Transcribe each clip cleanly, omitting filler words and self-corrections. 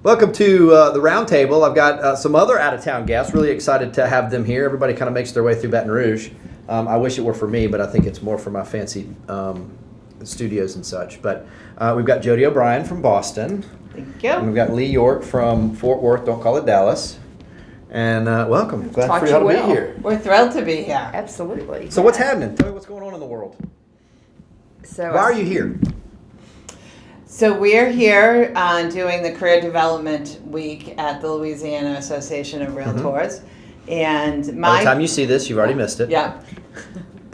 Welcome to the Roundtable. I've got some other out-of-town guests. Really excited to have them here. Everybody kind of makes their way through Baton Rouge. I wish it were for me, but I think it's more for my fancy studios and such. But we've got Jody O'Brien from Boston. Thank you. And we've got Leigh York from Fort Worth, don't call it Dallas. And welcome. Glad for you to be here. We're thrilled to be here. Absolutely. So what's happening? Tell me what's going on in the world. So why are you here? So we're here doing the Career Development Week at the Louisiana Association of Realtors. And By the time you see this, you've already missed it. Yeah.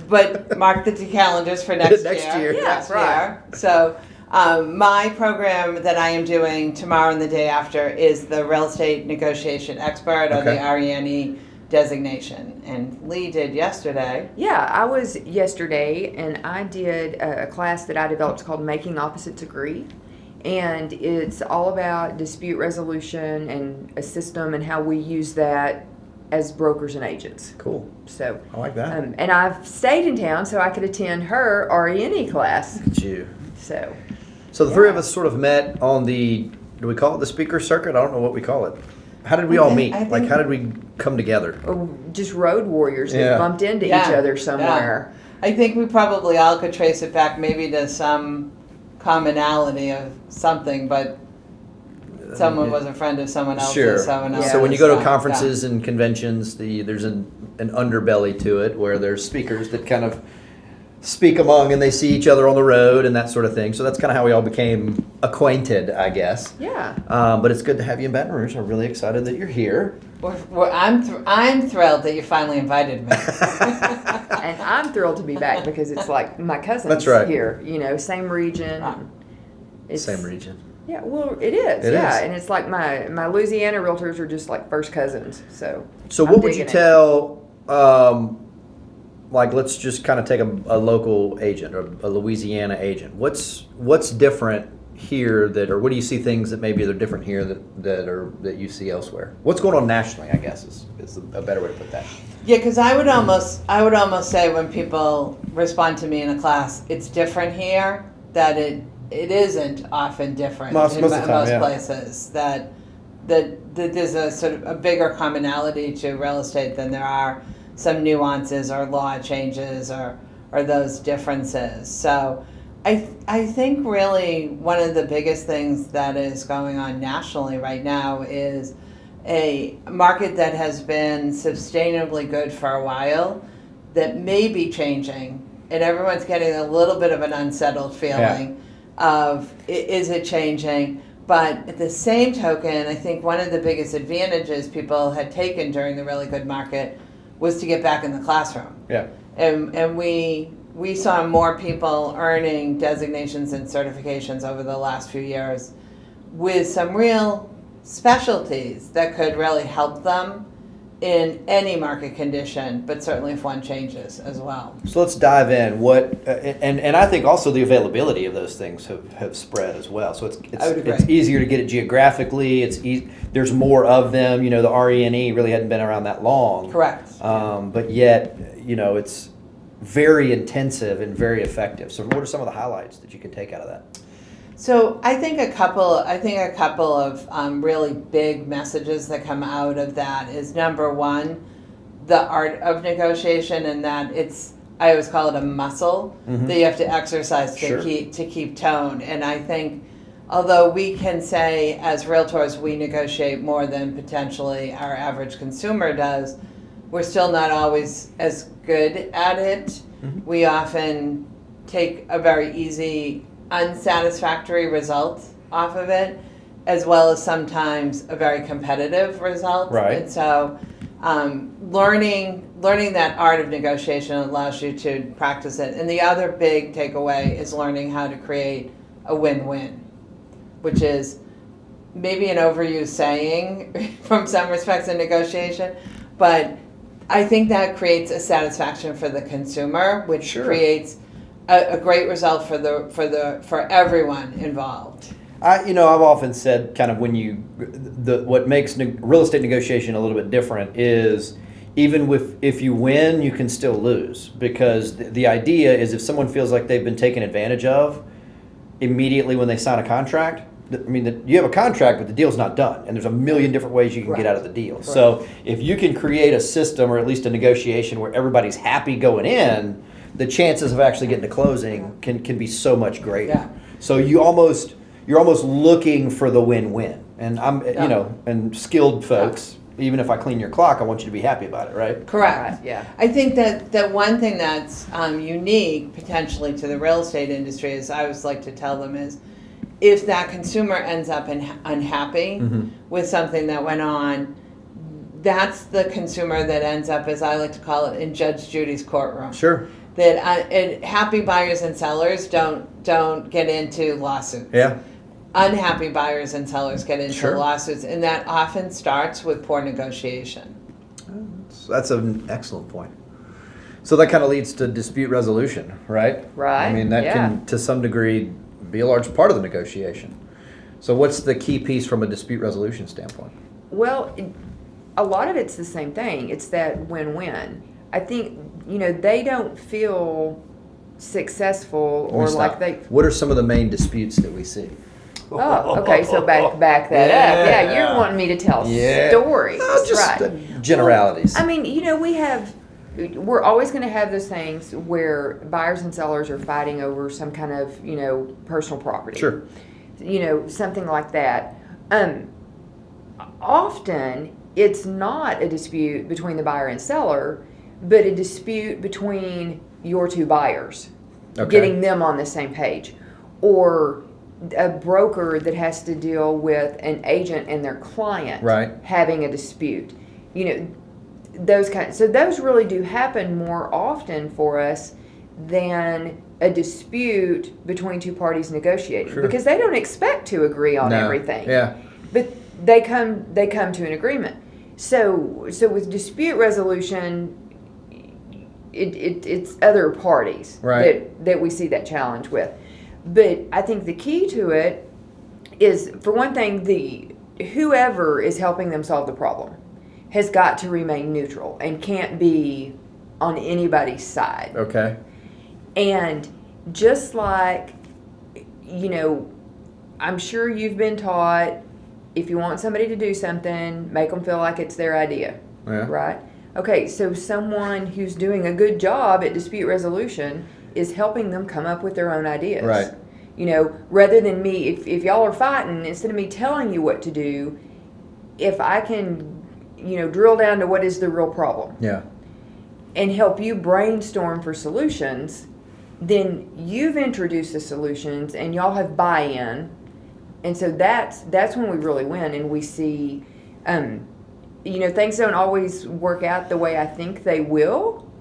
But mark the calendars for next year. Next year. Yeah, That's right. So my program that I am doing tomorrow and the day after is the Real Estate Negotiation Expert, or the RENE designation. And Leigh did yesterday. Yeah, I was yesterday, and I did a class that I developed called Making Opposites Agree. And it's all about dispute resolution and a system and how we use that as brokers and agents. Cool. So I like that. And I've stayed in town so I could attend her RENE class. Look at you. So the three of us sort of met on the, do we call it the speaker circuit? I don't know what we call it. How did we all meet? Like, how did we come together? just road warriors that bumped into each other somewhere. Yeah. I think we probably all could trace it back maybe to some commonality of something, but someone was a friend of someone else's. Sure. Someone else's. So when you go to conferences and conventions, there's an underbelly to it where there's speakers that kind of speak among and they see each other on the road and that sort of thing. So that's kind of how we all became acquainted, I guess. Yeah. But it's good to have you in Baton Rouge. I'm really excited that you're here. I'm thrilled that you finally invited me. And I'm thrilled to be back because it's like my cousin's That's right. here, same region. Same region. Yeah, well, it is. It is. And it's like my Louisiana realtors are just like first cousins. So what would you tell, like, let's just kind of take a local agent or a Louisiana agent. What's different here or what do you see things that maybe are different here that you see elsewhere? What's going on nationally, I guess, is a better way to put that. Yeah, because I would almost say when people respond to me in a class, it's different here, that it isn't often different most in of the time, most yeah. places. That there's a sort of a bigger commonality to real estate than there are some nuances or law changes or those differences. So I think really one of the biggest things that is going on nationally right now is a market that has been sustainably good for a while that may be changing, and everyone's getting a little bit of an unsettled feeling of, is it changing? But at the same token, I think one of the biggest advantages people had taken during the really good market was to get back in the classroom. Yeah. And we saw more people earning designations and certifications over the last few years with some real specialties that could really help them in any market condition, but certainly if one changes as well. So let's dive in. And I think also the availability of those things have spread as well. So it's easier to get it geographically. There's more of them. The RENE really hadn't been around that long. Correct. But yet, it's very intensive and very effective. So what are some of the highlights that you can take out of that? So I think a couple of really big messages that come out of that is, number one, the art of negotiation, and that I always call it a muscle that you have to exercise to keep tone. And I think although we can say as realtors we negotiate more than potentially our average consumer does, we're still not always as good at it. Mm-hmm. We often take a very easy unsatisfactory result off of it, as well as sometimes a very competitive result. Right. And so learning that art of negotiation allows you to practice it. And the other big takeaway is learning how to create a win-win, which is maybe an overused saying from some respects in negotiation, but I think that creates a satisfaction for the consumer, which creates a great result for everyone involved. I've often said kind of what makes real estate negotiation a little bit different is even if you win, you can still lose, because the idea is if someone feels like they've been taken advantage of immediately when they sign a contract, you have a contract, but the deal's not done, and there's a million different ways you can get out of the deal. Right. So if you can create a system or at least a negotiation where everybody's happy going in, the chances of actually getting to closing can be so much greater. Yeah. So you're almost looking for the win-win. And and skilled folks, even if I clean your clock, I want you to be happy about it, right? Correct. Right, yeah. I think that one thing that's unique potentially to the real estate industry, is I always like to tell them, is if that consumer ends up unhappy with something that went on, that's the consumer that ends up, as I like to call it, in Judge Judy's courtroom. Sure. That happy buyers and sellers don't get into lawsuits. Yeah. Unhappy buyers and sellers get into Sure. lawsuits, and that often starts with poor negotiation. That's an excellent point. So that kind of leads to dispute resolution, right? Right, I mean, that can, to some degree, be a large part of the negotiation. So what's the key piece from a dispute resolution standpoint? Well, a lot of it's the same thing. It's that win-win. I think, they don't feel successful or like they... What are some of the main disputes that we see? Oh, okay, so back that up. Yeah, you're wanting me to tell stories. No, just right. Generalities. Well, I mean, we're always going to have those things where buyers and sellers are fighting over some kind of, personal property. Sure. Something like that. Often, it's not a dispute between the buyer and seller, but a dispute between your two buyers, getting them on the same page, or a broker that has to deal with an agent and their client having a dispute. Those kinds. So those really do happen more often for us than a dispute between two parties negotiating, because they don't expect to agree on everything. Yeah. But they come to an agreement. So with dispute resolution, it's other parties that we see that challenge with. But I think the key to it is, for one thing, whoever is helping them solve the problem has got to remain neutral and can't be on anybody's side. Okay. And just like, I'm sure you've been taught, if you want somebody to do something, make them feel like it's their idea. Yeah. Right? Okay, so someone who's doing a good job at dispute resolution is helping them come up with their own ideas. Right. Rather than me, if y'all are fighting, instead of me telling you what to do, if I can, drill down to what is the real problem. Yeah. And help you brainstorm for solutions, then you've introduced the solutions and y'all have buy-in. And so that's when we really win, and we see, things don't always work out the way I think they will,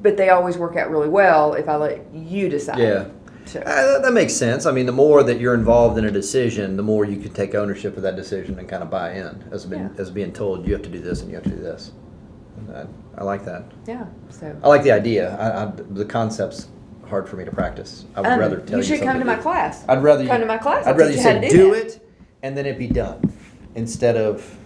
but they always work out really well if I let you decide. Yeah. So. That makes sense. I mean, the more that you're involved in a decision, the more you can take ownership of that decision and kind of buy in as being told, you have to do this and you have to do this. I like that. Yeah. So. I like the idea. The concept's hard for me to practice. I would rather tell you. You should come to my class. I'd rather come to my class. I'd rather you say do it and then it be done, instead of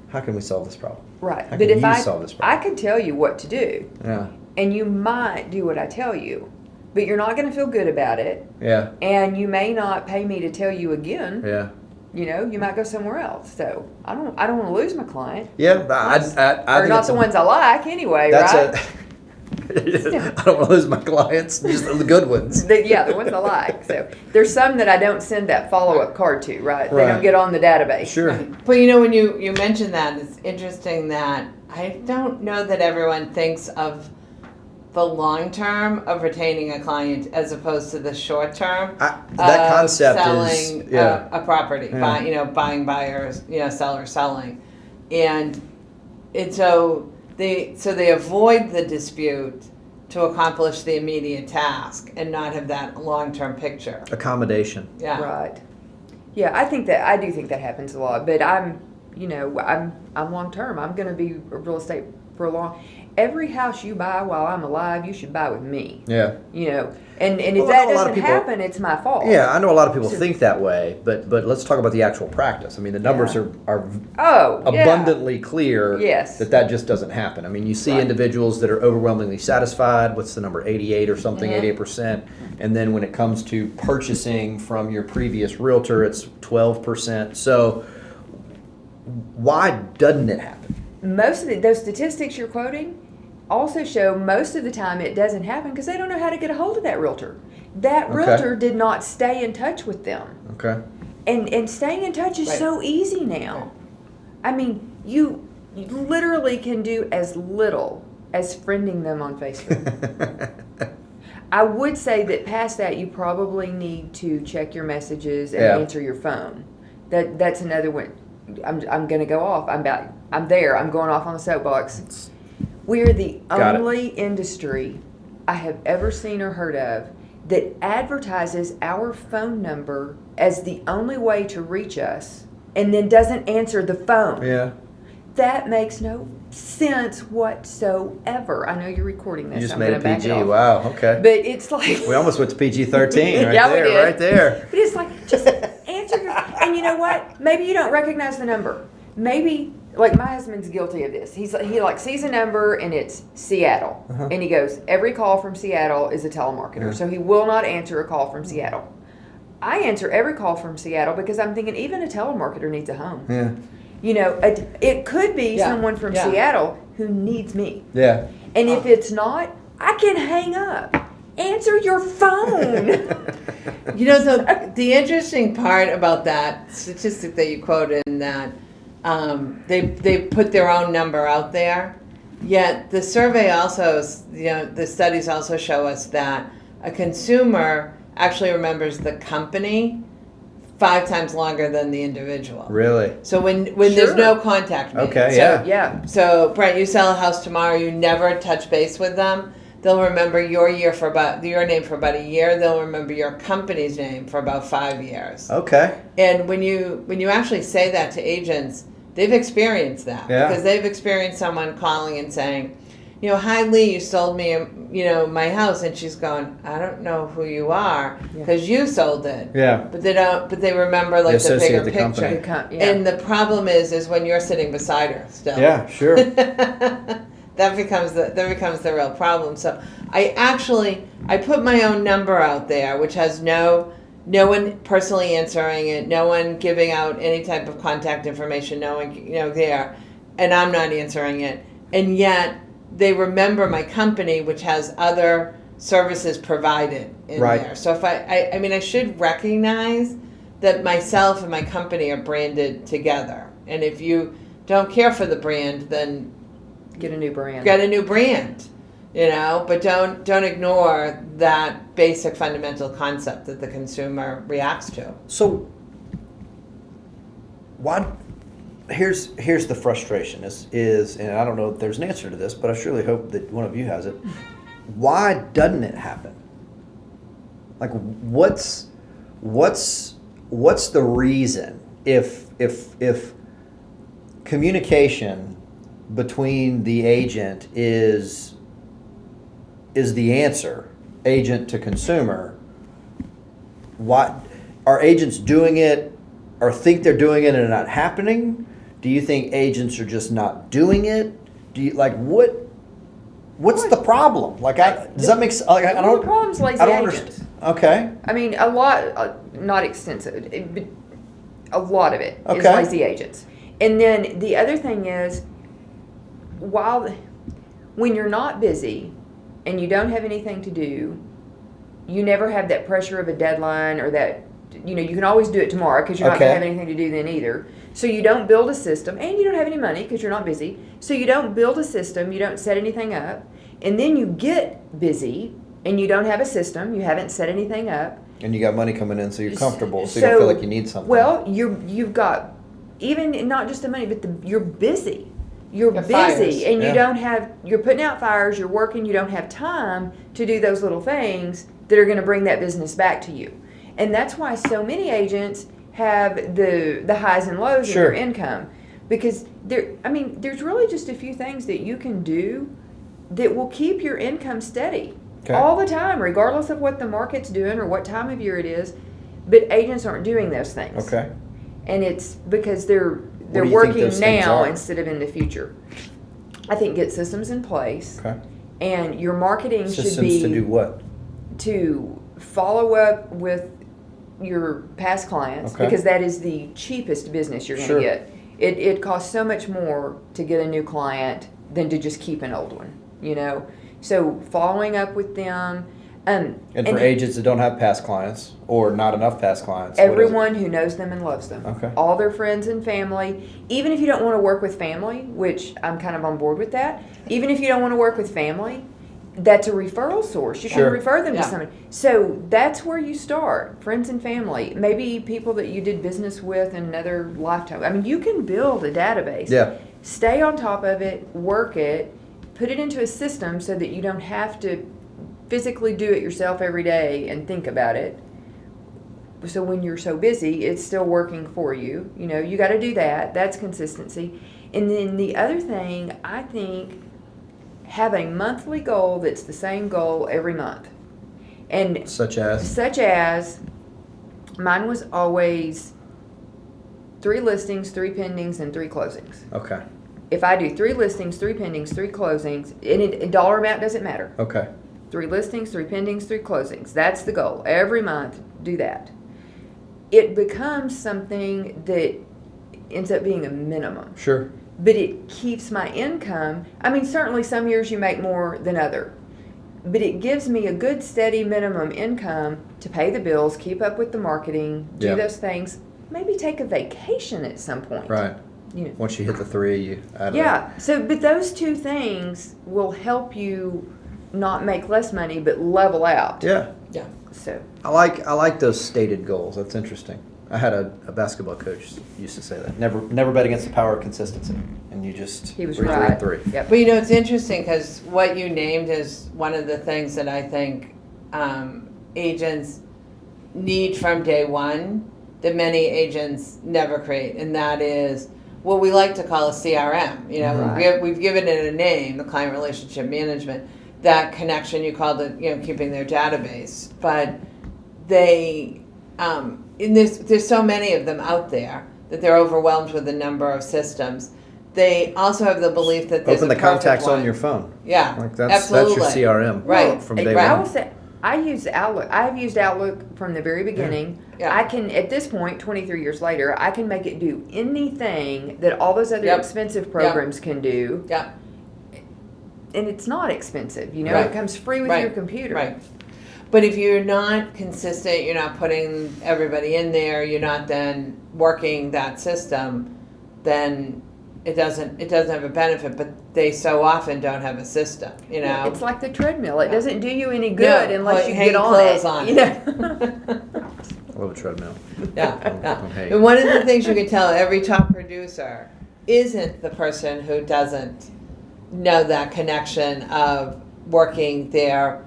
how can we solve this problem? Right. How but can if you solve this problem? I could tell you what to do. Yeah. And you might do what I tell you, but you're not going to feel good about it. Yeah. And you may not pay me to tell you again. Yeah. You might go somewhere else. So I don't want to lose my client. Yeah, I or not the ones I like anyway, right? I don't want to lose my clients, just the good ones. The ones I like. So there's some that I don't send that follow-up card to, right? They don't get on the database. Sure. But when you mentioned that, it's interesting that I don't know that everyone thinks of the long term of retaining a client as opposed to the short term that concept selling is a property, buying buyers, seller selling, and so they avoid the dispute to accomplish the immediate task and not have that long term picture. Accommodation. Yeah. Right. Yeah, I do think that happens a lot, but I'm you know, I'm long term. I'm going to be real estate for a long. Every house you buy while I'm alive, you should buy with me. Yeah. You know, and if Well, I that know a lot of doesn't people- happen, it's my fault. Yeah, I know a lot of people So- think that way, but let's talk about the actual practice. I mean, the numbers Yeah. are Oh, yeah. abundantly clear Yes. that just doesn't happen. I mean, you see Right. individuals that are overwhelmingly satisfied. What's the number? 88 or something, 88%. And then when it comes to purchasing from your previous realtor, it's 12%. So why doesn't it happen? Most of those statistics you're quoting also show most of the time it doesn't happen because they don't know how to get a hold of that realtor. That Okay. realtor did not stay in touch with them. Okay. And staying in touch is Right. so easy now. I mean, you literally can do as little as friending them on Facebook. I would say that past that, you probably need to check your messages and Yeah. answer your phone. That's another one. I'm going to go off. I'm there. I'm going off on the soapbox. We're the Got it. only industry I have ever seen or heard of that advertises our phone number as the only way to reach us and then doesn't answer the phone. Yeah. That makes no sense whatsoever. I know you're recording this. You just I'm made gonna it back PG. off. Wow. Okay. But it's like We almost went to PG-13 right Yeah, we there. did. Right there. But it's like, just answer your. And you know what? Maybe you don't recognize the number. Maybe, like my husband's guilty of this. He like sees a number and it's Seattle, and he goes, every call from Seattle is a telemarketer, so he will not answer a call from Seattle. I answer every call from Seattle because I'm thinking even a telemarketer needs a home. Yeah. You know, it could be Yeah. someone from Yeah. Seattle who needs me. Yeah. And if it's not, I can hang up. Answer your phone. You know, the interesting part about that statistic that you quoted in that they put their own number out there, yet the survey also, you know, the studies also show us that a consumer actually remembers the company 5 times longer than the individual. Really? So when there's Sure. no contact made. Okay, So, yeah. Yeah. So Brent, you sell a house tomorrow, you never touch base with them. They'll remember your name for about a year. They'll remember your company's name for about 5 years. Okay. And when you actually say that to agents, they've experienced that. Yeah. Because they've experienced someone calling and saying, you know, hi Leigh, you sold me, you know, my house, and she's going, I don't know who you are because you sold it. Yeah. But they don't. But they remember like the associate bigger the company. picture. Yeah. And the problem is when you're sitting beside her still. Yeah, sure. that becomes the real problem. So I put my own number out there, which has no one personally answering it, no one giving out any type of contact information, no one there, and I'm not answering it, and yet they remember my company, which has other services provided in Right. there. So if I mean I should recognize that myself and my company are branded together, and if you don't care for the brand, then Get a new brand. get a new brand, you know, but don't ignore that basic fundamental concept that the consumer reacts to. So, why? Here's the frustration is, and I don't know if there's an answer to this, but I surely hope that one of you has it. Why doesn't it happen? Like, what's the reason if communication between the agent is the answer, agent to consumer? Why are agents doing it or think they're doing it and not happening? Do you think agents are just not doing it? Do you like what's the problem? Like, does that make sense? Like, I The don't. problem's lazy I don't agents. understand. Okay. I mean, a lot, not extensive, but a lot of it is Okay. lazy agents. And then the other thing is, when you're not busy and you don't have anything to do, you never have that pressure of a deadline or that, you know, you can always do it tomorrow because you're not going Okay. to have anything to do then either. So you don't build a system, and you don't have any money because you're not busy. So you don't build a system, you don't set anything up, and then you get busy and you don't have a system, you haven't set anything up. And you got money coming in, so you're comfortable, so you don't feel like you need something. Well, you've got even not just the money, but you're busy. You're The busy, fires. and Yeah. you don't have. You're putting out fires. You're working. You don't have time to do those little things that are going to bring that business back to you. And that's why so many agents have the highs and lows Sure. in their income. because there's really just a few things that you can do that will keep your income steady all the time, regardless of what the market's doing or what time of year it is. But agents aren't doing those things. Okay. And it's because they're do you think working those things now are? instead of in the future. I think get systems in place. Okay. And your marketing Systems should be to do what? to follow up with your past clients, Okay. because that is the cheapest business you're going to Sure. get. It costs so much more to get a new client than to just keep an old one, you know. So following up with them. And for agents that don't have past clients or not enough past clients. Everyone who knows them and loves them. Okay. All their friends and family. Even if you don't want to work with family, which I'm kind of on board with that. Even if you don't want to work with family, that's a referral source. You Sure. can refer them Yeah. to someone. So that's where you start. Friends and family. Maybe people that you did business with in another lifetime. I mean, you can build a database. Yeah. Stay on top of it. Work it. Put it into a system so that you don't have to physically do it yourself every day and think about it. So when you're so busy, it's still working for you. You know, you got to do that. That's consistency. And then the other thing, I think, have a monthly goal that's the same goal every month. And Such as? Mine was always 3 listings, 3 pendings, and 3 closings. Okay. If I do 3 listings, 3 pendings, 3 closings, and dollar amount doesn't matter. Okay. 3 listings, 3 pendings, 3 closings. That's the goal. Every month, do that. It becomes something that ends up being a minimum. Sure. But it keeps my income. I mean, certainly some years you make more than other. But it gives me a good, steady minimum income to pay the bills, keep up with the marketing, do Yeah. those things. Maybe take a vacation at some point. Right. You know. Once you hit the 3, you add it. Yeah. So, but those 2 things will help you not make less money, but level out. Yeah. Yeah. So. I like those stated goals. That's interesting. I had a basketball coach used to say that. Never bet against the power of consistency. And you just He was we're right. at 3. Yep. But you know, it's interesting because what you named is one of the things that I think agents need from day one that many agents never create, and that is what we like to call a CRM. You know, Right. we've given it a name, the client relationship management. That connection, you called it, you know, keeping their database, but they and there's so many of them out there that they're overwhelmed with the number of systems. They also have the belief that there's Open the a perfect contacts one. on your phone. Yeah, Like that's absolutely. your CRM. Right. From day Right. I one. will say, I use Outlook. I have used Outlook from the very beginning. Yeah. I can, at this point, 23 years later, I can make it do anything that all those other Yep. expensive programs can do. Yeah. And it's not expensive, you know, Right. it comes free with Right. your computer. Right. But if you're not consistent, you're not putting everybody in there, you're not then working that system, then it doesn't have a benefit. But they so often don't have a system, you know. It's like the treadmill. It doesn't do you any good No, unless put you hang get on clothes it. on You it. know? I love a treadmill. Yeah, yeah. Hey. And one of the things you can tell every top producer isn't the person who doesn't know that connection of working their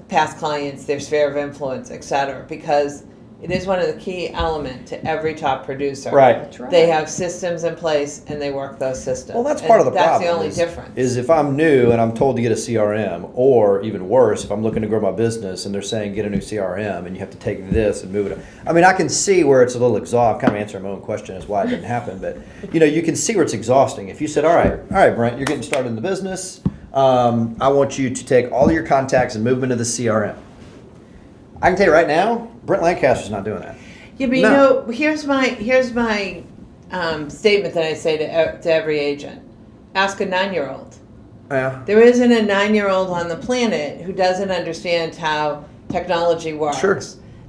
past clients, their sphere of influence, etc. Because it is one of the key elements to every top producer. Right. That's right. They have systems in place and they work those systems. Well, that's And part of the that's problem. the only is, difference. Is if I'm new and I'm told to get a CRM, or even worse, if I'm looking to grow my business and they're saying get a new CRM and you have to take this and move it. I mean, I can see where it's a little exhausting. I'm kind of answering my own question as why it didn't happen, but you know, you can see where it's exhausting. If you said, all right, Brent, you're getting started in the business. I want you to take all of your contacts and move them into the CRM. I can tell you right now, Brent Lancaster's not doing that. Yeah, but you know, here's my statement that I say to every agent: ask a 9-year-old. Yeah. There isn't a 9-year-old on the planet who doesn't understand how technology works. Sure.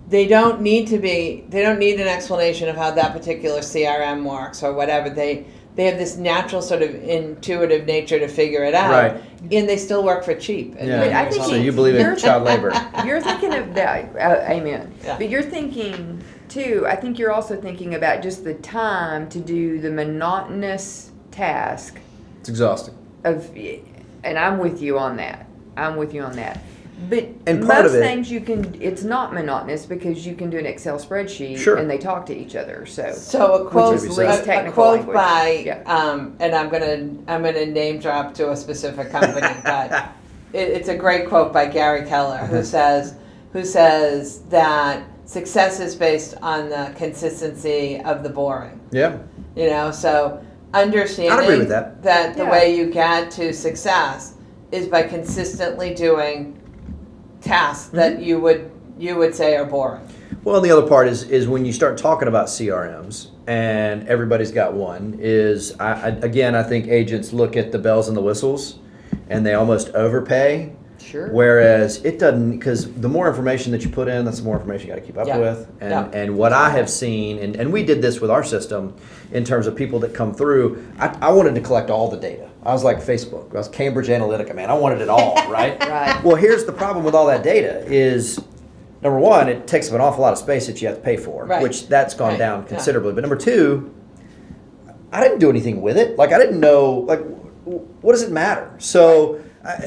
They don't need an explanation of how that particular CRM works or whatever. They have this natural sort of intuitive nature to figure it out. Right. And they still work for cheap. And Yeah. But I think So you believe in you're- child labor? You're thinking of that, amen. Yeah. But you're thinking too, I think you're also thinking about just the time to do the monotonous task It's exhausting. of, and I'm with you on that. But And part most of it- things it's not monotonous because you can do an Excel spreadsheet Sure. and they talk to each other. So So a quote, is least a technical quote language. by, Yeah. and I'm gonna name drop to a specific company, but it's a great quote by Gary Keller, who says that success is based on the consistency of the boring. Yeah. You know, so understanding I'd agree with that. the Yeah. way you get to success is by consistently doing tasks that you would say are boring. Well, and the other part is when you start talking about CRMs and everybody's got one, I think agents look at the bells and the whistles and they almost overpay. sure. Whereas it doesn't, because the more information that you put in, that's the more information you got to keep up Yeah. with. And Yeah. and what I have seen, and we did this with our system in terms of people that come through, I wanted to collect all the data. I was like Facebook. I was Cambridge Analytica, man. I wanted it all, right? Right. Well, here's the problem with all that data is, number one, it takes up an awful lot of space that you have to pay for, Right. which that's gone Right. down Yeah. considerably. But number two, I didn't do anything with it. Like, I didn't know, like, what does it matter? So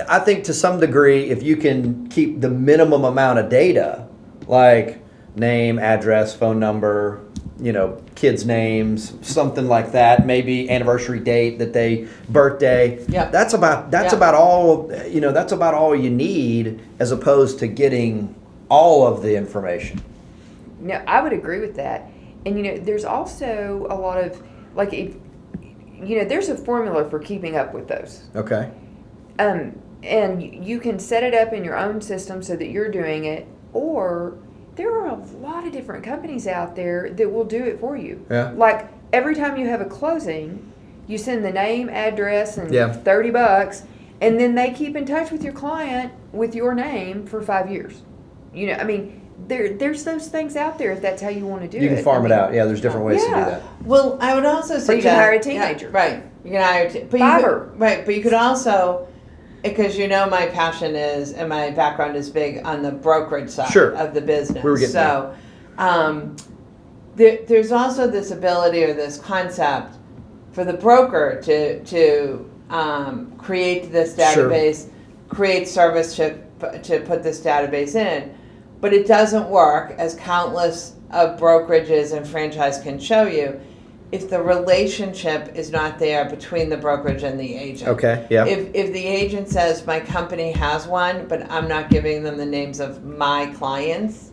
I think to some degree, if you can keep the minimum amount of data, like name, address, phone number, kids' names, something like that, maybe anniversary date that birthday. Yeah. That's about all, that's about all you need as opposed to getting all of the information. No, I would agree with that. And there's also a lot of there's a formula for keeping up with those. Okay. And you can set it up in your own system so that you're doing it, or there are a lot of different companies out there that will do it for you. Yeah. Like every time you have a closing, you send the name, address, and Yeah. $30, and then they keep in touch with your client with your name for 5 years. There's those things out there if that's how you want to do it. You can farm it out. Yeah, there's different ways to do Yeah. that. Well, I would also suggest Or you can hire a teenager. Yeah, right. You can hire but Fiverr. but you could also, because my passion is and my background is big on the brokerage side Sure. of the business. We were getting so there's also this ability or this concept for the broker to create this database, create service to put this database in. But it doesn't work, as countless of brokerages and franchise can show you, if the relationship is not there between the brokerage and the agent. Okay, yeah. If the agent says, my company has one, but I'm not giving them the names of my clients,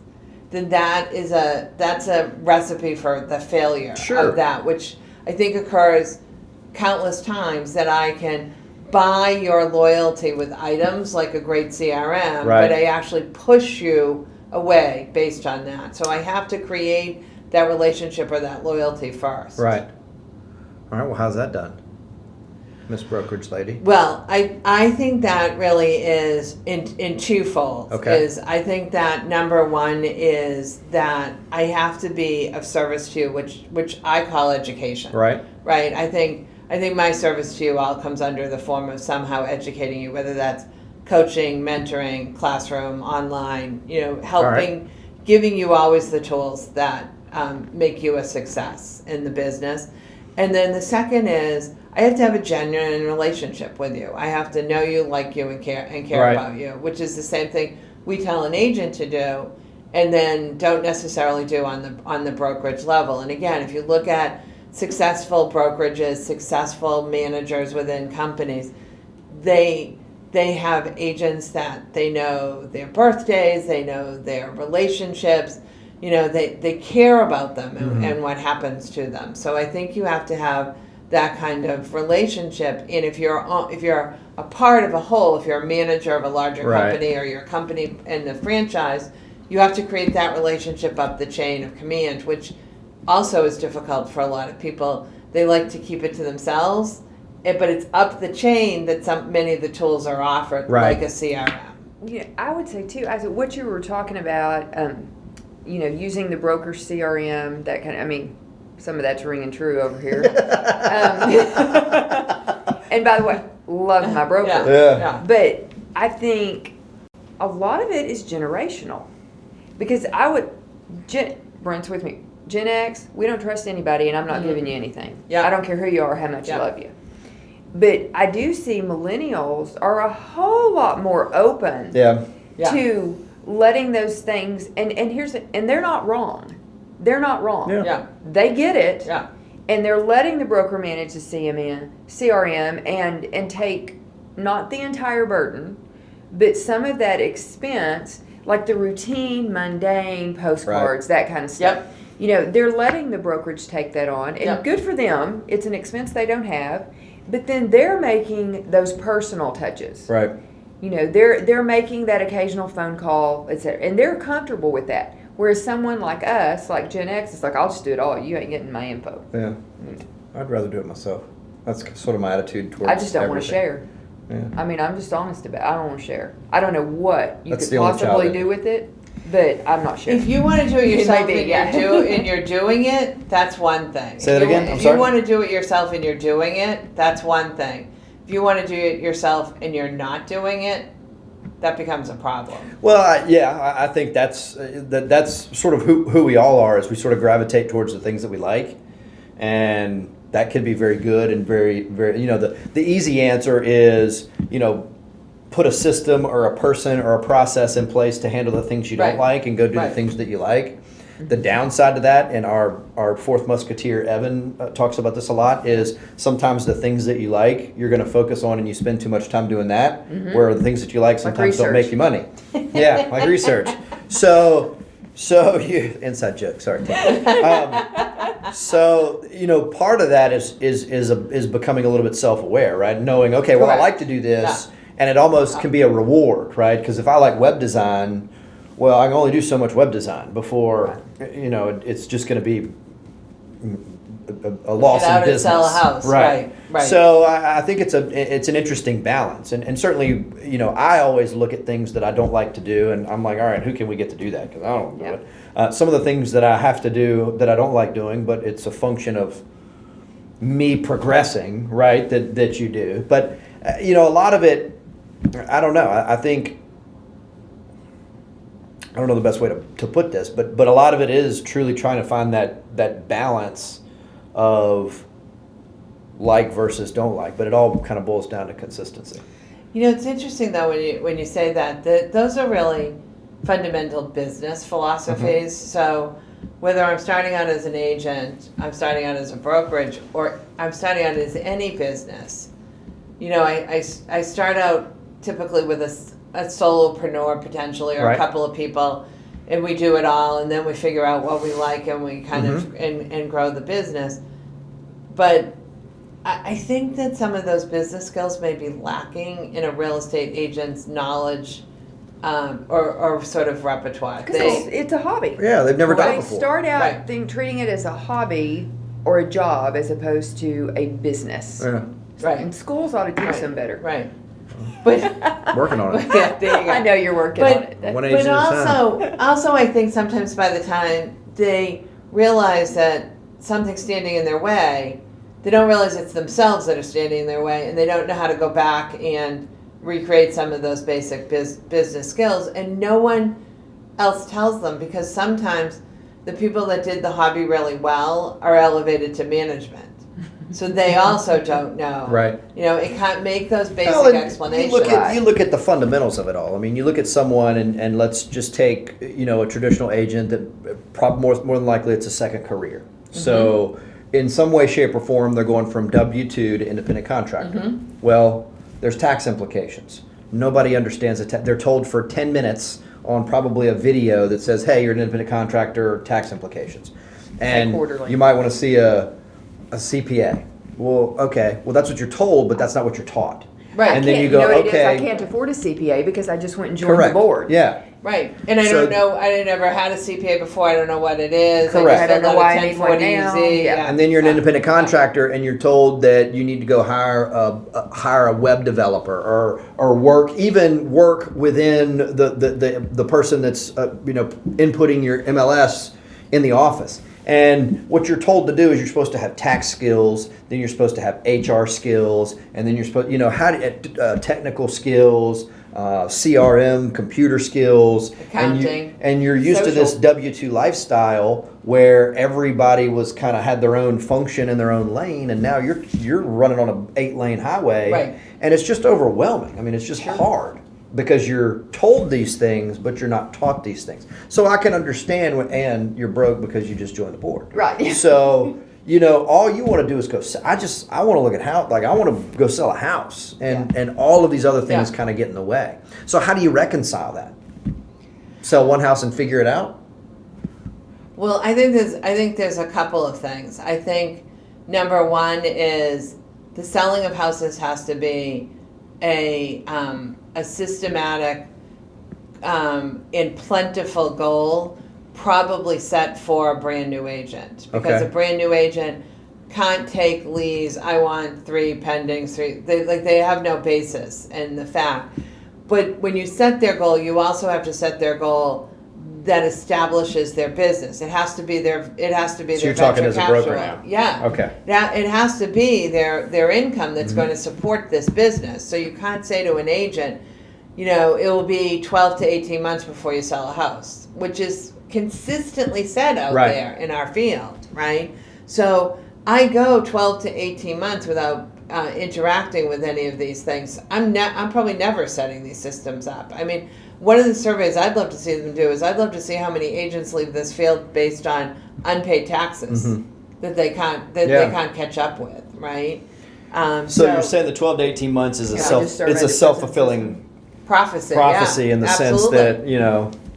then that's a recipe for the failure Sure. of that, which I think occurs countless times, that I can buy your loyalty with items like a great CRM, Right. but I actually push you away based on that. So I have to create that relationship or that loyalty first. Right. All right, well, how's that done, Miss Brokerage Lady? Well, I think that really is in twofold. Okay. I think that number one is that I have to be of service to you, which I call education. Right. Right. I think my service to you all comes under the form of somehow educating you, whether that's coaching, mentoring, classroom, online, helping, giving you always the tools that make you a success in the business. And then the second is I have to have a genuine relationship with you. I have to know you, like you, and care Right. about you, which is the same thing we tell an agent to do, and then don't necessarily do on the brokerage level. And again, if you look at successful brokerages, successful managers within companies, they have agents that they know their birthdays, they know their relationships, they care about them and what happens to them. So I think you have to have that kind of relationship. And if you're a part of a whole, if you're a manager of a larger Right. company or your company in the franchise, you have to create that relationship up the chain of command, which also is difficult for a lot of people. They like to keep it to themselves, but it's up the chain that many of the tools are offered, Right. like a CRM. Yeah, I would say too. I said what you were talking about, using the broker CRM, that kind of. Some of that's ringing true over here. And by the way, love my broker. Yeah. But I think a lot of it is generational, because Brent's with me. Gen X, we don't trust anybody, and I'm not giving you anything. Yeah. I don't care who you are, how much Yeah. I love you. But I do see millennials are a whole lot more open Yeah. Yeah. to letting those things, and they're not wrong. They're not wrong. Yeah. They get it. Yeah. And they're letting the broker manage the CRM and take not the entire burden, but some of that expense, like the routine, mundane postcards, that kind of stuff. Yep. You know, they're letting the brokerage take that on, and Yep. good for them. It's an expense they don't have, but then they're making those personal touches. Right. You know, they're making that occasional phone call, etc., and they're comfortable with that. Whereas someone like us, like Gen X, is like, I'll just do it all. You ain't getting my info. Yeah. I'd rather do it myself. That's sort of my attitude towards I just don't want to everything. share. Yeah. I mean, I'm just honest about it. I don't want to share. I don't know what you That's could the only possibly child in do with it, but I'm not sharing. If you want to do it It may yourself be, and, yeah. and you're doing it, that's one thing. Say that If you- again? I'm If sorry? you want to do it yourself and you're doing it, that's one thing. If you want to do it yourself and you're not doing it, that becomes a problem. Well, I think that's sort of who we all are, is we sort of gravitate towards the things that we like, and that can be very good and very, very, you know, the easy answer is, you know, put a system or a person or a process in place to handle the things you don't Right. like and go do the Right. things that you like. The downside to that, and our fourth musketeer Evan talks about this a lot, is sometimes the things that you like you're going to focus on and you spend too much time doing that, where the things that you like sometimes don't make you money. Yeah, like research. So you inside joke. Sorry. So you know, part of that is becoming a little bit self-aware, right? Knowing, okay, well, I Correct. like to do this, and it almost can be a reward, right? Because if I like web design, well, I can only do so much web design before, you know, it's just going to be a loss Get out in and business. sell a house. Right. So I think it's an interesting balance, and certainly, you know, I always look at things that I don't like to do, and I'm like, all right, who can we get to do that? Because I don't do it. Some of the things that I have to do that I don't like doing, but it's a function of me progressing, right? That you do, but you know, a lot of it, I don't know. I think. I don't know the best way to put this, but a lot of it is truly trying to find that balance of like versus don't like, but it all kind of boils down to consistency. You know, it's interesting though when you say that those are really fundamental business philosophies. So whether I'm starting out as an agent, I'm starting out as a brokerage, or I'm starting out as any business, you know, I start out typically with a solopreneur potentially, or Right. a couple of people, and we do it all, and then we figure out what we like, and we kind of and grow the business. But I think that some of those business skills may be lacking in a real estate agent's knowledge or sort of repertoire. Because it's a hobby. Yeah, they've never done it They before. start out Right. treating it as a hobby or a job as opposed to a business. Yeah, Right. And schools ought to teach Right. them better. Right. But working on it. yeah, there you go. I know you're working on But it. One age but at a time. also I think sometimes by the time they realize that something's standing in their way, they don't realize it's themselves that are standing in their way, and they don't know how to go back and recreate some of those basic business skills, and no one else tells them, because sometimes the people that did the hobby really well are elevated to management. So they also don't know. Right. You know, it can't make those basic Well, and explanations. you look at the fundamentals of it all. I mean, you look at someone, and let's just take, you know, a traditional agent that more than likely it's a second career. So in some way, shape, or form, they're going from W-2 to independent contractor. Well, there's tax implications. Nobody understands it. They're told for 10 minutes on probably a video that says, hey, you're an independent contractor, tax implications. And quarterly. you might want to see a CPA. Well, okay. Well, that's what you're told, but that's not what you're taught. Right. And then Can't- you go, know what it is? okay. I can't afford a CPA because I just went and joined Correct. the board. Yeah. Right, and I So- don't know. I never had a CPA before. I don't know what it is. Correct. I don't know why I need one now. 1040Z. Yeah. And then you're an independent contractor, and you're told that you need to go hire a web developer or work within the person that's inputting your MLS in the office. And what you're told to do is you're supposed to have tax skills, then you're supposed to have HR skills, and then you're supposed technical skills, CRM, computer skills, Accounting, and you're used to this social. W-2 lifestyle where everybody was kind of had their own function in their own lane, and now you're running on a 8-lane highway, Right. and it's just overwhelming. I mean, it's just hard because you're told these things, but you're not taught these things. So I can understand when, and you're broke because you just joined the board. Right. So, all you want to do is go, I want to look at how, like I want to go sell a house and all of these other things kind of get in the way. So how do you reconcile that? Sell one house and figure it out? Well, I think there's a couple of things. I think number one is the selling of houses has to be a systematic and plentiful goal, probably set for a brand new agent, because a brand new agent can't take leads. I want 3 pendings. They have no basis in the fact. But when you set their goal, you also have to set their goal that establishes their business. It has to be their. It has to be So their you're talking venture as a broker capital. now? Yeah. Okay. Now it has to be their income that's going to support this business. So you can't say to an agent, it will be 12 to 18 months before you sell a house, which is consistently said out there in our field, right? So I go 12 to 18 months without interacting with any of these things. I'm probably never setting these systems up. I mean, one of the surveys I'd love to see them do is I'd love to see how many agents leave this field based on unpaid taxes that they can't catch up with, right? So you're saying the 12 to 18 months is a self-fulfilling prophecy in the sense that,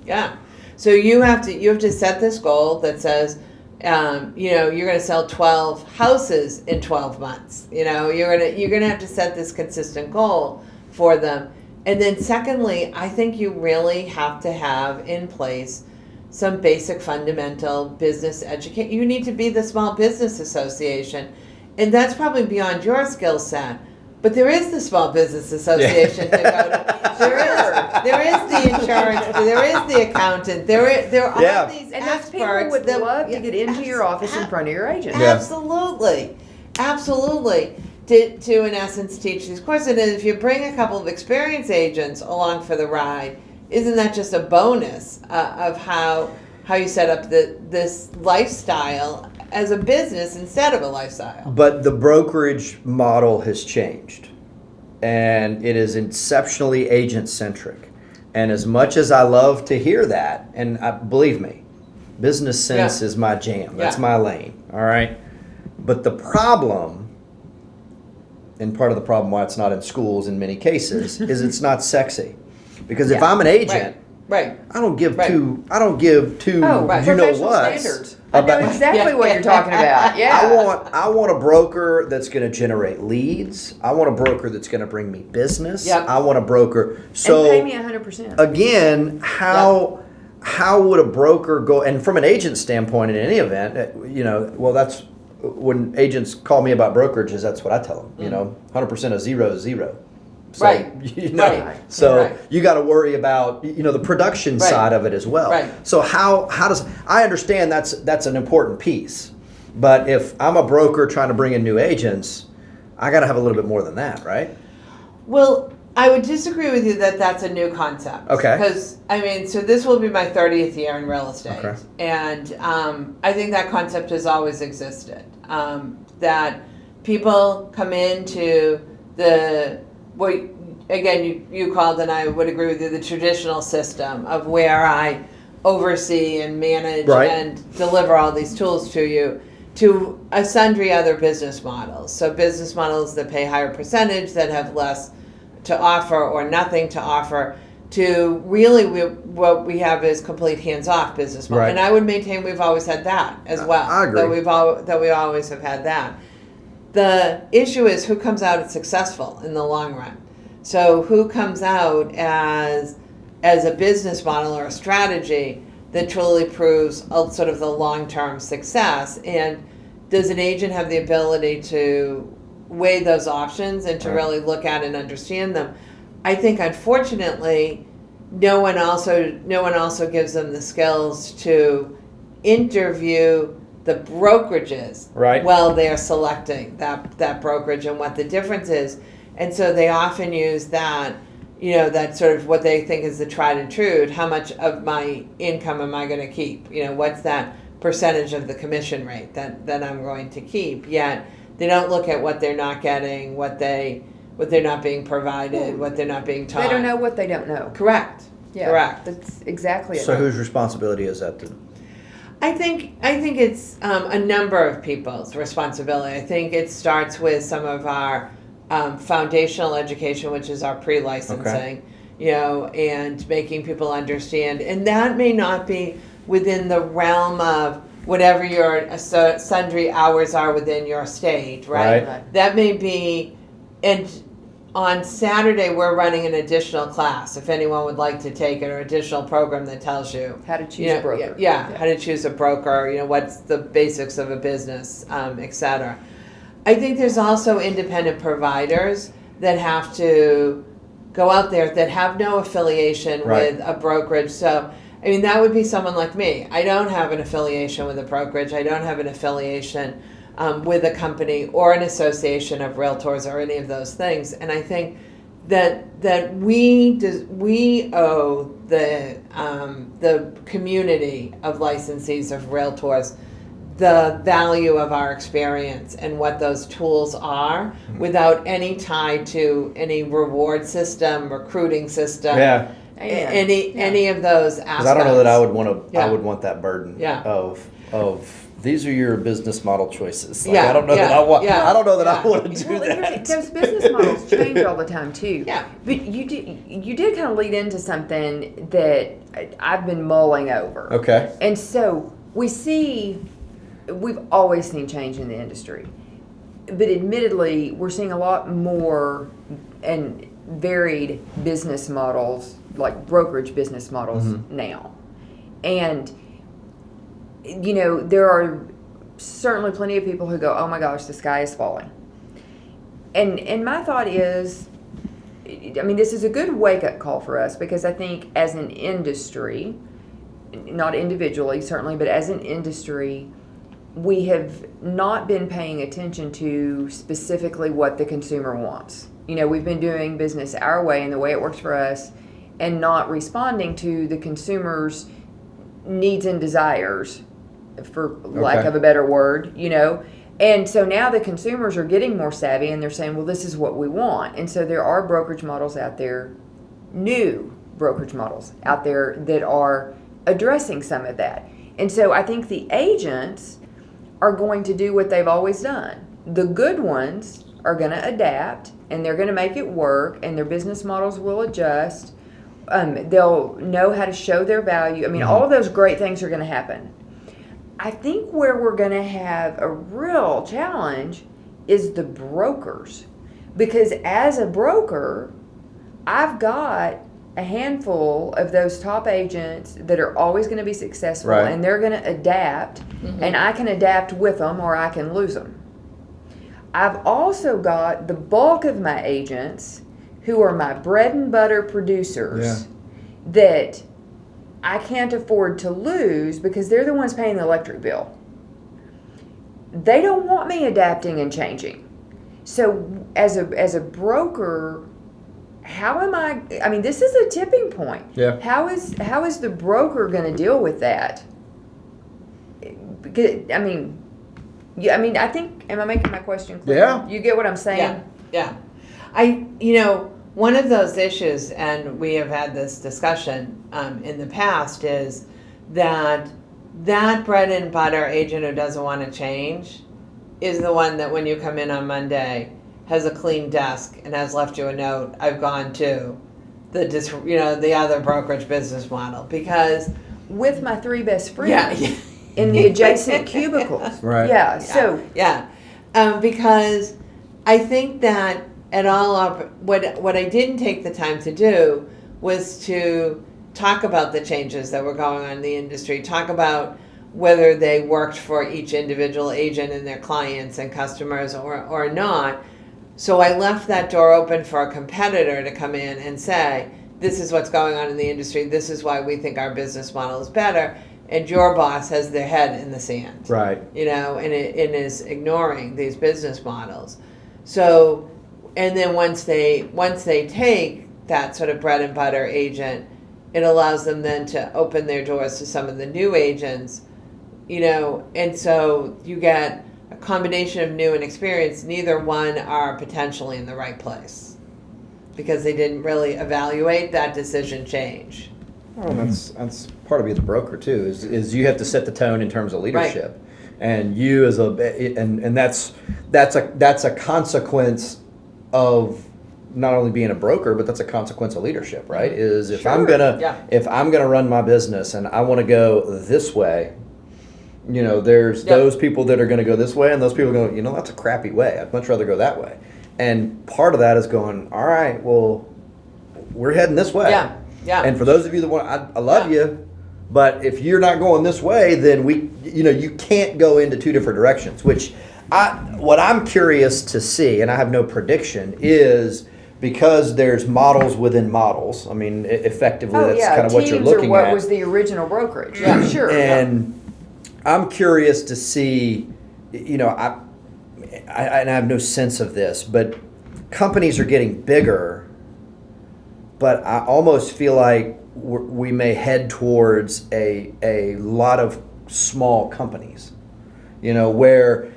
Yeah. So you have to set this goal that says, you're going to sell 12 houses in 12 months. You're going to have to set this consistent goal for them. And then secondly, I think you really have to have in place some basic fundamental business education. You need to be the Small Business Association. And that's probably beyond your skill set. But there is the Small Business Association to go to. There is the insurance. There is the accountant. There are all these And those experts people would that love to get into your office in front of your agent. Absolutely. To in essence teach these courses. And if you bring a couple of experienced agents along for the ride, isn't that just a bonus of how you set up this lifestyle as a business instead of a lifestyle? But the brokerage model has changed, and it is exceptionally agent-centric. And as much as I love to hear that, and believe me, business sense is my jam. That's my lane, all right? But the problem, and part of the problem why it's not in schools in many cases, is it's not sexy. Because if I'm an agent, I don't give two professional standards. I know exactly what you're talking about. Yeah. I want a broker that's going to generate leads. I want a broker that's going to bring me business. I want a broker. So and pay me 100%. Again, how would a broker go? And from an agent standpoint, in any event, that's when agents call me about brokerages. That's what I tell them. 100% of zero is zero. So, you got to worry about the production side of it as well. Right. So how does I understand that's an important piece, but if I'm a broker trying to bring in new agents, I got to have a little bit more than that, right? Well, I would disagree with you that that's a new concept. Okay. Because so this will be my 30th year in real estate, and I think that concept has always existed. That people come into you called, and I would agree with you, the traditional system of where I oversee and manage and deliver all these tools to you, to a sundry other business models. So business models that pay higher percentage, that have less to offer or nothing to offer, to really what we have is complete hands-off business model. And I would maintain we've always had that as well. I agree. That we always have had that. The issue is who comes out successful in the long run. So who comes out as a business model or a strategy that truly proves sort of the long-term success? And does an agent have the ability to weigh those options and to really look at and understand them? I think, unfortunately, no one also gives them the skills to interview the brokerages while they're selecting that brokerage and what the difference is. And so they often use that, that sort of what they think is the tried and true. How much of my income am I going to keep? What's that percentage of the commission rate that I'm going to keep? Yet they don't look at what they're not getting, what they what they're not being provided, what they're not being taught. They don't know what they don't know. Correct. Yeah, Correct. That's exactly it. So whose responsibility is that then? I think it's a number of people's responsibility. I think it starts with some of our foundational education, which is our pre-licensing, and making people understand. And that may not be within the realm of whatever your sundry hours are within your state, right? That may be, and on Saturday we're running an additional class if anyone would like to take it, or additional program that tells you how to choose a broker. How to choose a broker, what's the basics of a business, etc. I think there's also independent providers that have to go out there that have no affiliation with a brokerage. So, I mean, that would be someone like me. I don't have an affiliation with a brokerage. I don't have an affiliation with a company or an association of realtors or any of those things. And I think that we owe the community of licensees of realtors the value of our experience and what those tools are, without any tie to any reward system, recruiting system, any of those aspects. Because I don't know that I would want to. I would want that burden of these are your business model choices. Like, I don't know that I want. I don't know that I want to do that. Those business models change all the time too. Yeah. But you did kind of lead into something that I've been mulling over. Okay. And so we've always seen change in the industry, but admittedly, we're seeing a lot more and varied business models, like brokerage business models now. And, there are certainly plenty of people who go, oh my gosh, the sky is falling. And my thought is, I mean, this is a good wake-up call for us, because I think as an industry, not individually certainly, but as an industry, we have not been paying attention to specifically what the consumer wants. We've been doing business our way and the way it works for us, and not responding to the consumer's needs and desires, for lack of a better word, And so now the consumers are getting more savvy, and they're saying, well, this is what we want. And so there are brokerage models out there, new brokerage models out there, that are addressing some of that. And so I think the agents are going to do what they've always done. The good ones are going to adapt, and they're going to make it work, and their business models will adjust. They'll know how to show their value. I mean, all of those great things are going to happen. I think where we're going to have a real challenge is the brokers. Because as a broker, I've got a handful of those top agents that are always going to be successful, and they're going to adapt, and I can adapt with them or I can lose them. I've also got the bulk of my agents who are my bread and butter producers that I can't afford to lose, because they're the ones paying the electric bill. They don't want me adapting and changing. So as a broker, how am I mean, this is a tipping point. Yeah. How is the broker going to deal with that? Because, I think, am I making my question clear? Yeah. You get what I'm saying? Yeah. One of those issues, and we have had this discussion in the past, is that bread and butter agent who doesn't want to change is the one that when you come in on Monday has a clean desk and has left you a note, I've gone to the other brokerage business model, because with my three best friends in the adjacent cubicles. Right. Yeah. So because I think that what I didn't take the time to do was to talk about the changes that were going on in the industry, talk about whether they worked for each individual agent and their clients and customers or not. So I left that door open for a competitor to come in and say, this is what's going on in the industry, this is why we think our business model is better, and your boss has their head in the sand. Right. And is ignoring these business models. So, and then once they take that sort of bread and butter agent, it allows them then to open their doors to some of the new agents, and so you get a combination of new and experienced, neither one are potentially in the right place because they didn't really evaluate that decision change. Well, that's part of being the broker too. Is you have to set the tone in terms of leadership, and you as and that's a consequence of not only being a broker, but that's a consequence of leadership, right? Is if I'm gonna run my business and I want to go this way, there's those people that are going to go this way, and those people go, that's a crappy way. I'd much rather go that way. And part of that is going, all right, well, we're heading this way. Yeah. And for those of you that want, I love you, but if you're not going this way, then you can't go into two different directions. Which, what I'm curious to see, and I have no prediction, is because there's models within models. I mean, effectively, that's kind of what you're looking Teams are what at. was the original brokerage. Yeah, sure. And I'm curious to see, I have no sense of this, but companies are getting bigger, but I almost feel like we may head towards a lot of small companies, where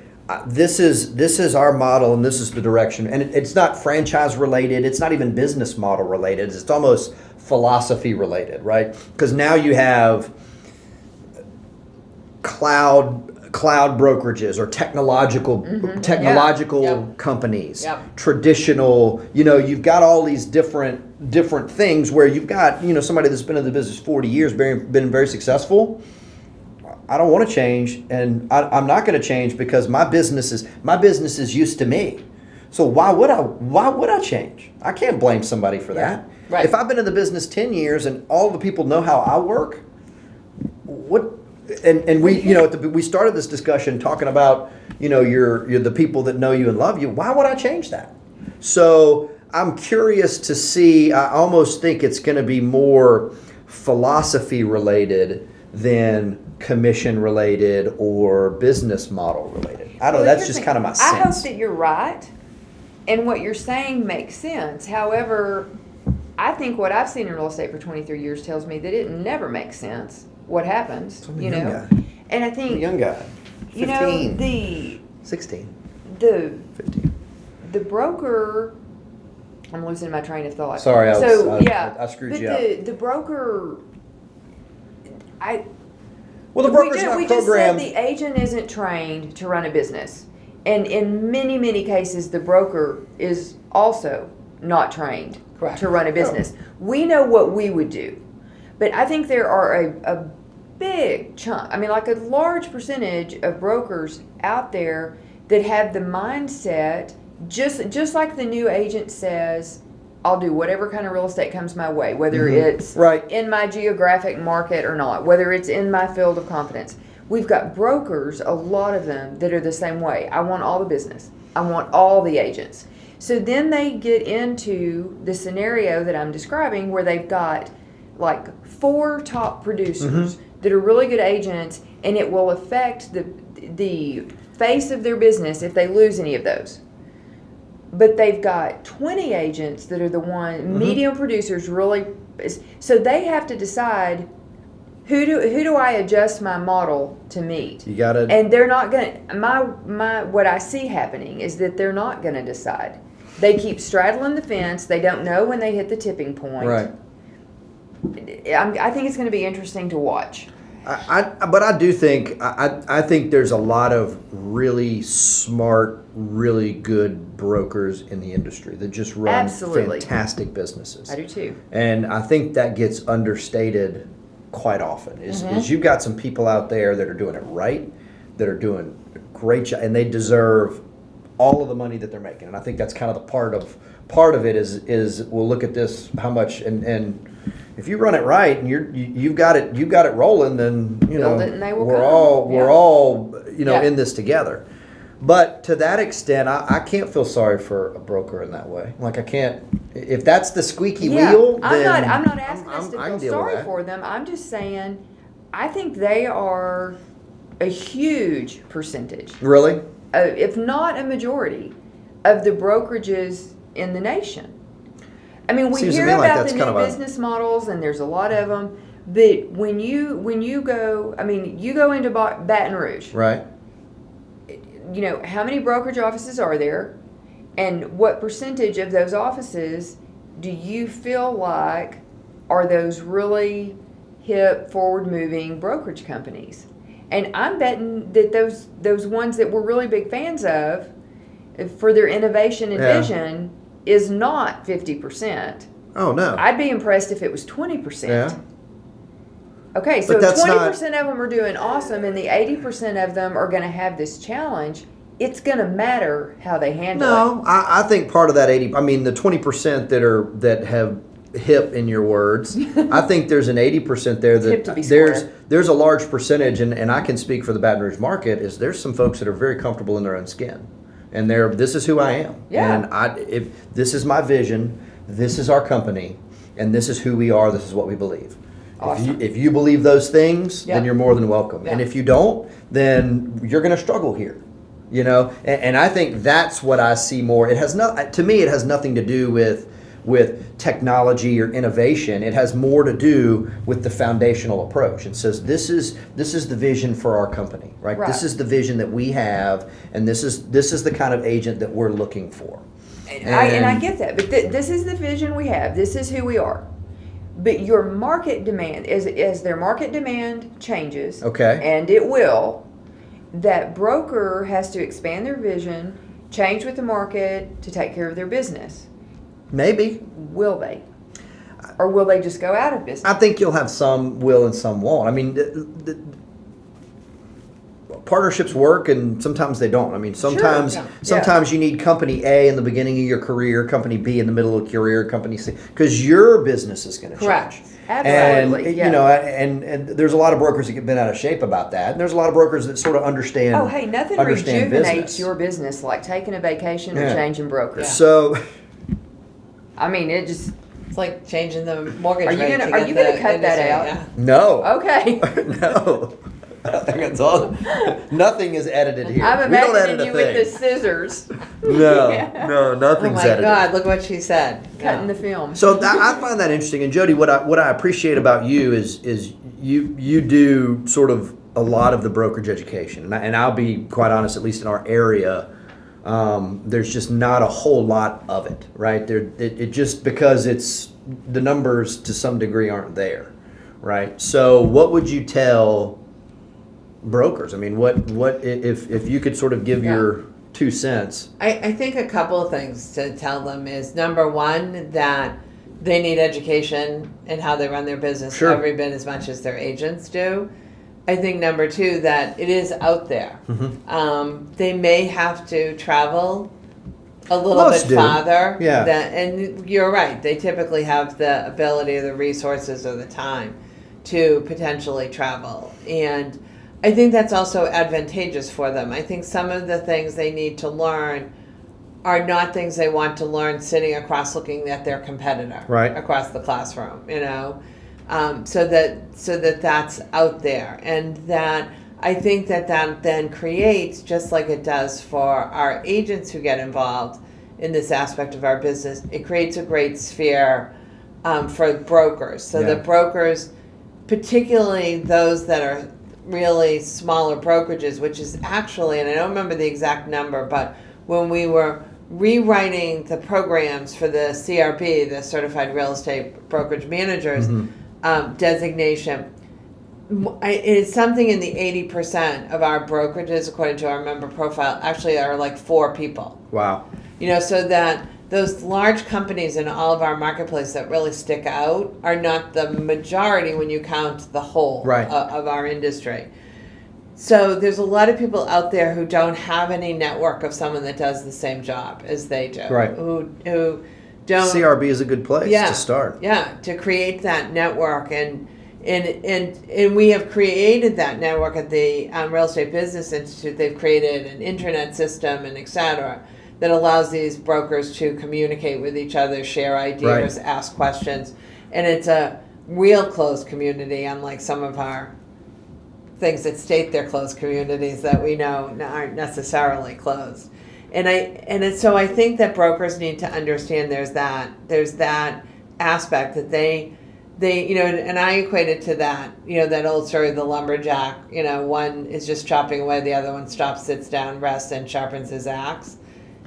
this is our model and this is the direction. And it's not franchise related. It's not even business model related. It's almost philosophy related, right? Because now you have cloud brokerages or technological companies, traditional, you've got all these different things where you've got, somebody that's been in the business 40 years, been very successful. I don't want to change, and I'm not going to change because my business is used to me. So why would I change? I can't blame somebody for that. Right. If I've been in the business 10 years and all the people know how I work, we started this discussion talking about, you're the people that know you and love you. Why would I change that? So I'm curious to see. I almost think it's going to be more philosophy related than commission related or business model related. I don't know. That's just kind of my sense. I hope that you're right, and what you're saying makes sense. However, I think what I've seen in real estate for 23 years tells me that it never makes sense. What happens, I'm a young guy. And I think I'm a young guy. 15, 16, 15. The broker. I'm losing my train of thought. Sorry, I screwed you up. The broker. Well, the broker's not we just programmed. said the agent isn't trained to run a business, and in many cases, the broker is also not trained to run a business. We know what we would do. But I think there are a big chunk, like a large percentage of brokers out there that have the mindset, just like the new agent says, I'll do whatever kind of real estate comes my way, whether it's in my geographic market or not, whether it's in my field of competence. We've got brokers, a lot of them, that are the same way. I want all the business. I want all the agents. So then they get into the scenario that I'm describing where they've got like 4 top producers that are really good agents, and it will affect the face of their business if they lose any of those. But they've got 20 agents that are the medium producers really. So they have to decide who do I adjust my model to meet. You got it. And they're not going to. My what I see happening is that they're not going to decide. They keep straddling the fence. They don't know when they hit the tipping point. Right. I think it's going to be interesting to watch. But I do think I think there's a lot of really smart, really good brokers in the industry that just run fantastic businesses. I do too. And I think that gets understated quite often. Is you've got some people out there that are doing it right, that are doing a great job, and they deserve all of the money that they're making. And I think that's kind of the part of it is we'll look at this, how much and if you run it right and you've got it rolling, then we're all in this together. But to that extent, I can't feel sorry for a broker in that way. Like I can't, if that's the squeaky wheel. Then I'm not asking us to feel sorry for them. I'm just saying, I think they are a huge percentage. Really? If not a majority, of the brokerages in the nation. I mean, we hear about the new business models, and there's a lot of them. But when you go, you go into Baton Rouge, right? how many brokerage offices are there? And what percentage of those offices do you feel like are those really hip, forward-moving brokerage companies? And I'm betting that those ones that we're really big fans of, for their innovation and vision, is not 50%. Oh, no. I'd be impressed if it was 20%. Yeah. Okay, so But that's 20% of them are doing awesome, and the 80% of them are going to have this challenge. It's going to matter how they handle it. No, I think part of that the 20% that have hip in your words, I think there's an 80% there Hip to that be square. there's a large percentage, and I can speak for the Baton Rouge market, is there's some folks that are very comfortable in their own skin. And this is who I am. Yeah. And if this is my vision, this is our company, and this is who we are, this is what we believe. Awesome. If you believe those things, then you're more than welcome. Yeah. And if you don't, then you're going to struggle here. And I think that's what I see more. It has to me, it has nothing to do with technology or innovation. It has more to do with the foundational approach. It says this is the vision for our company, right? Right. This is the vision that we have, and this is the kind of agent that we're looking for. And I get that, but this is the vision we have. This is who we are. But your market demand, as their market demand changes, Okay. and it will, that broker has to expand their vision, change with the market to take care of their business. Maybe. Will they? Or will they just go out of business? I think you'll have some will and some won't. I mean, partnerships work and sometimes they don't. I mean, sometimes you need company A in the beginning of your career, company B in the middle of your career, company C, because your business is going to Correct. change. Absolutely. And and there's a lot of brokers that get bent out of shape about that. And there's a lot of brokers that sort of understand. Oh, hey, nothing understand rejuvenates business. your business like taking a vacation or Yeah. changing brokers. So, I mean, it just. It's like changing the mortgage Are you rate. gonna- to are get you gonna the cut that industry, out? yeah. no. Okay. No. I think that's all. Nothing is edited here. I'm we don't imagining edit you a with the thing. scissors. No, Yeah. no, Oh nothing's my edited. God! Look what she said. Cutting Yeah. the film. So I find that interesting. And Jody, what I appreciate about you is you do sort of a lot of the brokerage education, and I'll be quite honest, at least in our area, there's just not a whole lot of it, right? It just because the numbers to some degree aren't there, right? So what would you tell brokers? I mean, what if you could sort of give your 2 cents? I think a couple of things to tell them is, number one, that they need education in how they run their business Sure. every bit as much as their agents do. I think number two, that it is out there. They may have to travel a little Most bit do. farther. Yeah. And you're right. They typically have the ability, the resources, or the time to potentially travel. And I think that's also advantageous for them. I think some of the things they need to learn are not things they want to learn sitting across looking at their competitor Right. across the classroom, so that that's out there. And that I think that then creates, just like it does for our agents who get involved in this aspect of our business, it creates a great sphere for brokers. So the brokers, particularly those that are really smaller brokerages, which is actually, and I don't remember the exact number, but when we were rewriting the programs for the CRB, the Certified Real Estate Brokerage Managers designation, it's something in the 80% of our brokerages, according to our member profile, actually are like 4 people. Wow. So that those large companies in all of our marketplace that really stick out are not the majority when you count the whole Right. of our industry. So there's a lot of people out there who don't have any network of someone that does the same job as they do. Right. Who don't. CRB is a good place to start. Yeah, to create that network. And we have created that network at the Real Estate Business Institute. They've created an intranet system and et cetera that allows these brokers to communicate with each other, share ideas, ask questions. And it's a real closed community, unlike some of our things that state they're closed communities that we know aren't necessarily closed. So I think that brokers need to understand there's that aspect that they they, and I equate it to that, that old story of the lumberjack. One is just chopping away, the other one stops, sits down, rests, and sharpens his axe.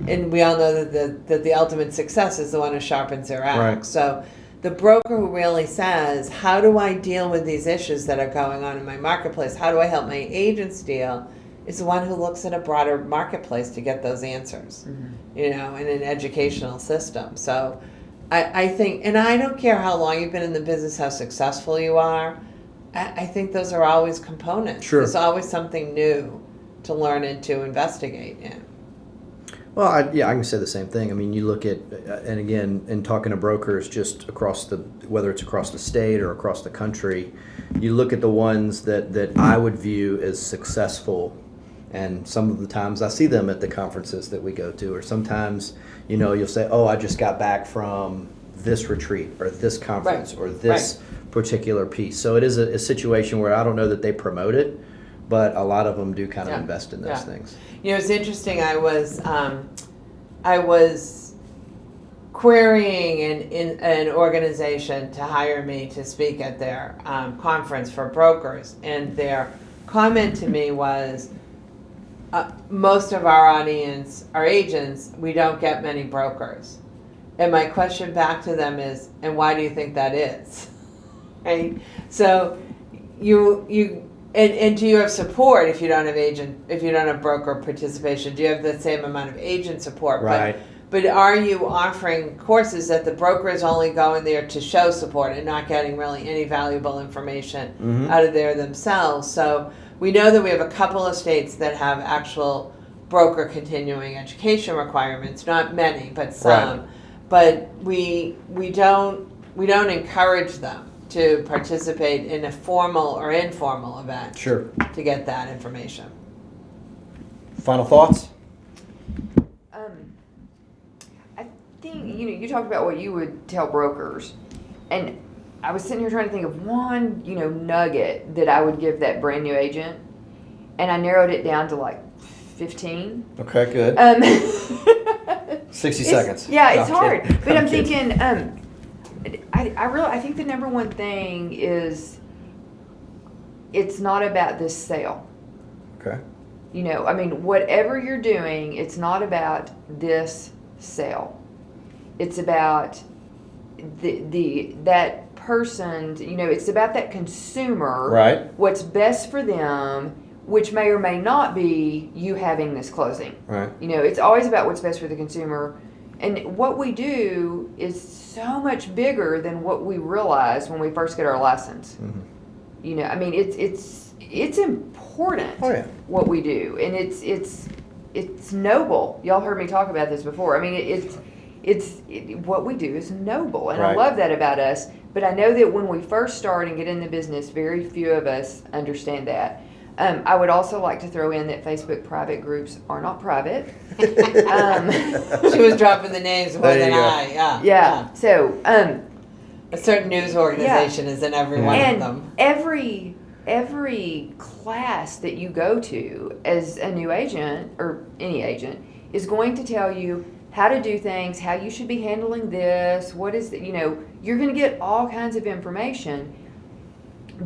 And we all know that the ultimate success is the one who sharpens their axe. Right. So the broker who really says, how do I deal with these issues that are going on in my marketplace? How do I help my agents deal? Is the one who looks at a broader marketplace to get those answers, in an educational system. So I think, and I don't care how long you've been in the business, how successful you are, I think those are always components. Sure. There's always something new to learn and to investigate in. Well, I can say the same thing. I mean, you look at, and again, in talking to brokers just whether it's across the state or across the country, you look at the ones that I would view as successful, and some of the times I see them at the conferences that we go to, or sometimes, you'll say, oh, I just got back from this retreat or this conference or this particular piece. So it is a situation where I don't know that they promote it, but a lot of them do kind of invest in those things. It's interesting. I was querying an organization to hire me to speak at their conference for brokers, and their comment to me was, most of our audience are agents. We don't get many brokers. And my question back to them is, and why do you think that is? Right? So and do you have support if you don't have broker participation? Do you have the same amount of agent support? Right. But are you offering courses that the broker is only going there to show support and not getting really any valuable information out of there themselves? So we know that we have a couple of states that have actual broker continuing education requirements, not many, but some. Right. But we don't encourage them to participate in a formal or informal event. Sure. To get that information. Final thoughts? I think, you talked about what you would tell brokers, and I was sitting here trying to think of one, nugget that I would give that brand new agent, and I narrowed it down to like 15. Okay, good. 60 seconds. Yeah, No, it's I'm hard. kidding. But I'm thinking, I think the number one thing is it's not about this sale. Okay. Whatever you're doing, it's not about this sale. It's about that person, it's about that consumer. Right. What's best for them, which may or may not be you having this closing. Right. It's always about what's best for the consumer. And what we do is so much bigger than what we realize when we first get our license. It's important what we do, and it's noble. Y'all heard me talk about this before. It's what we do is noble, and I love that about us. But I know that when we first start and get in the business, very few of us understand that. I would also like to throw in that Facebook private groups are not private. She was dropping the names more than I. Yeah. So a certain news organization is in every one of them. Every class that you go to as a new agent or any agent is going to tell you how to do things, how you should be handling this, what is you're going to get all kinds of information,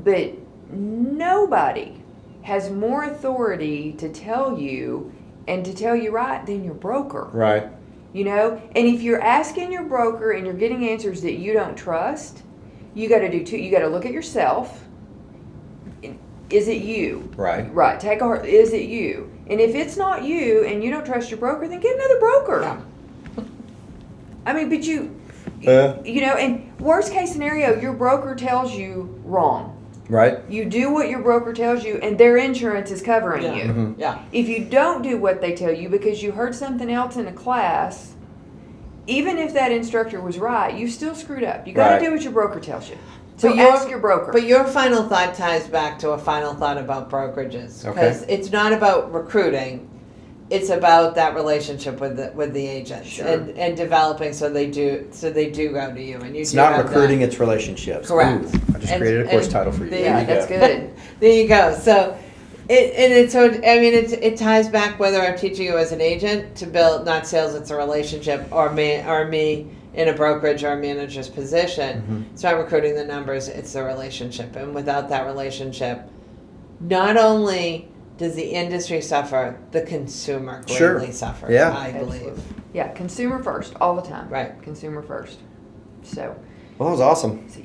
but nobody has more authority to tell you and to tell you right than your broker. Right. And if you're asking your broker and you're getting answers that you don't trust, you got to do two. You got to look at yourself. Is it you? Right. Right. Is it you? And if it's not you and you don't trust your broker, then get another broker. Yeah. But and worst case scenario, your broker tells you wrong. Right. You do what your broker tells you, and their insurance is covering you. Mm-hmm. Yeah. If you don't do what they tell you because you heard something else in a class, even if that instructor was right, you still screwed up. You got to do what your broker tells you. So ask your broker. But your final thought ties back to a final thought about brokerages, because it's not about recruiting. It's about that relationship with the agents and developing so they do go to you, and you. It's not recruiting; it's relationships. Correct. Ooh, I just created a course title for you. Yeah, that's good. There you go. So, it ties back whether I'm teaching you as an agent to build not sales, it's a relationship, or me in a brokerage or a manager's position. It's not recruiting the numbers, it's the relationship. And without that relationship, not only does the industry suffer, the consumer greatly suffers, Yeah. I believe. Absolutely. Yeah, consumer first all the time. Right. Consumer first. So. Well, that was awesome.